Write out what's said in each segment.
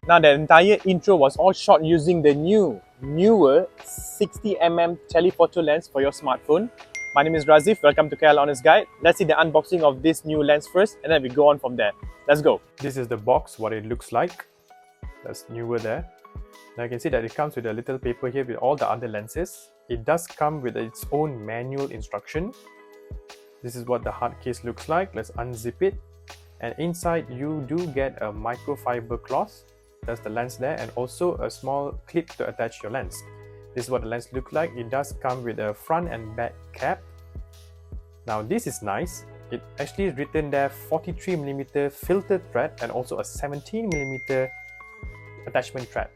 Now the entire intro was all shot using the NEEWER 60mm Telephoto lens for your smartphone. My name is Razif, welcome to KL Honest Guide. Let's see the unboxing of this new lens first and then we go on from there. Let's go. This is the box, what it looks like. That's NEEWER there. Now you can see that it comes with a little paper here with all the other lenses. It does come with its own manual instruction. This is what the hard case looks like. Let's unzip it. And inside you do get a microfiber cloth. That's the lens there, and also a small clip to attach your lens. This is what the lens looks like. It does come with a front and back cap. Now this is nice. It actually is written there 43mm filter thread and also a 17mm attachment thread.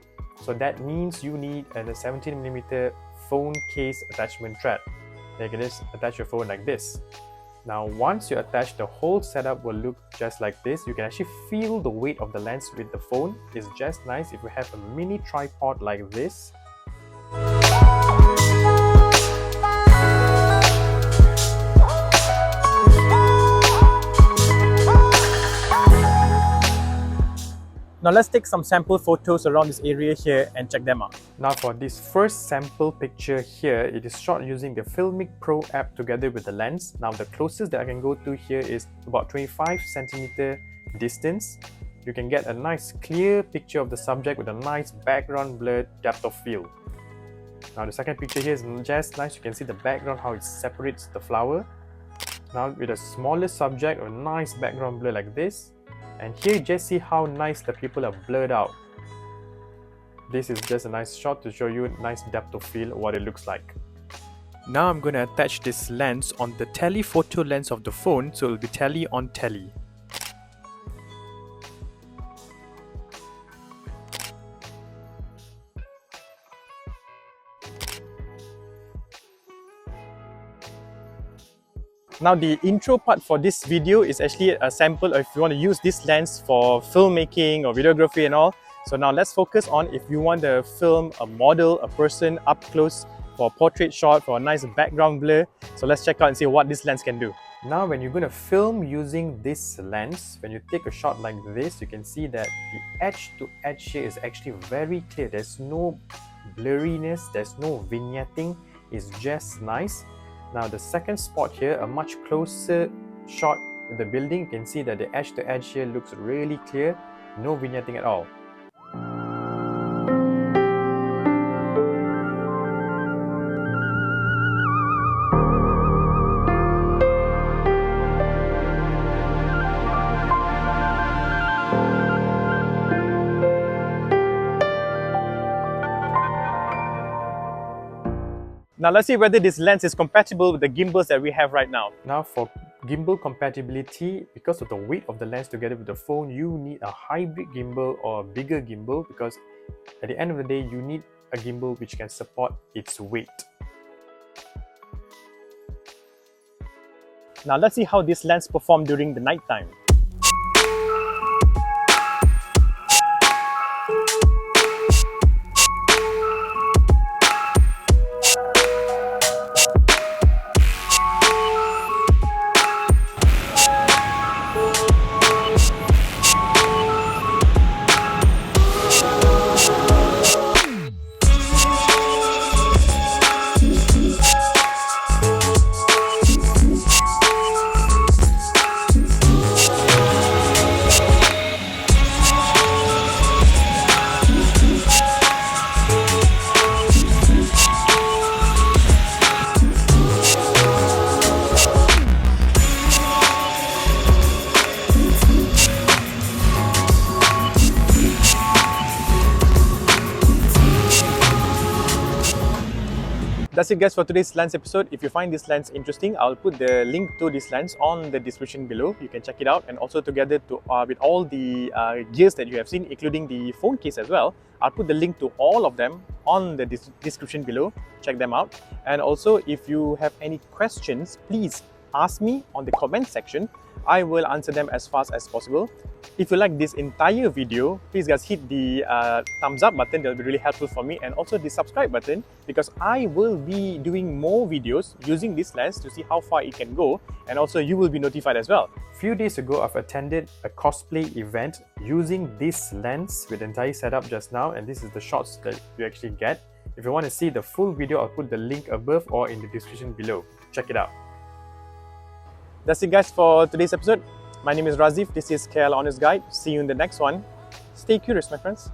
So that means you need a 17mm phone case attachment thread. You can just attach your phone like this. Now once you attach, the whole setup will look just like this. You can actually feel the weight of the lens with the phone. It's just nice if you have a mini tripod like this. Now let's take some sample photos around this area here and check them out. Now for this first sample picture here, it is shot using the Filmic Pro app together with the lens. Now the closest that I can go to here is about 25cm distance. You can get a nice clear picture of the subject with a nice background blur depth of field. Now the second picture here is just nice. You can see the background, how it separates the flower. Now with a smaller subject, a nice background blur like this. And here you just see how nice the people are blurred out. This is just a nice shot to show you a nice depth of field, what it looks like. Now I'm going to attach this lens on the telephoto lens of the phone, so it will be tele on tele. Now the intro part for this video is actually a sample if you want to use this lens for filmmaking or videography and all. So now let's focus on if you want to film a model, a person up close for a portrait shot, for a nice background blur. So let's check out and see what this lens can do. Now when you're going to film using this lens, when you take a shot like this, you can see that the edge to edge here is actually very clear. There's no blurriness, there's no vignetting, it's just nice. Now the second spot here, a much closer shot with the building, you can see that the edge to edge here looks really clear, no vignetting at all. Now let's see whether this lens is compatible with the gimbals that we have right now. Now for gimbal compatibility, because of the weight of the lens together with the phone, you need a hybrid gimbal or a bigger gimbal, because at the end of the day, you need a gimbal which can support its weight. Now let's see how this lens performs during the night time. That's it guys for today's lens episode. If you find this lens interesting, I'll put the link to this lens on the description below. You can check it out, and also together with all the gears that you have seen, including the phone case as well, I'll put the link to all of them on the description below. Check them out. And also if you have any questions, please ask me on the comment section. I will answer them as fast as possible. If you like this entire video, please guys hit the thumbs up button. That will be really helpful for me, and also the subscribe button, because I will be doing more videos using this lens to see how far it can go, and also you will be notified as well. Few days ago, I've attended a cosplay event using this lens with the entire setup just now, and this is the shots that you actually get. If you want to see the full video, I'll put the link above or in the description below. Check it out. That's it guys for today's episode. My name is Razif, this is KL Honest Guide. See you in the next one. Stay curious, my friends.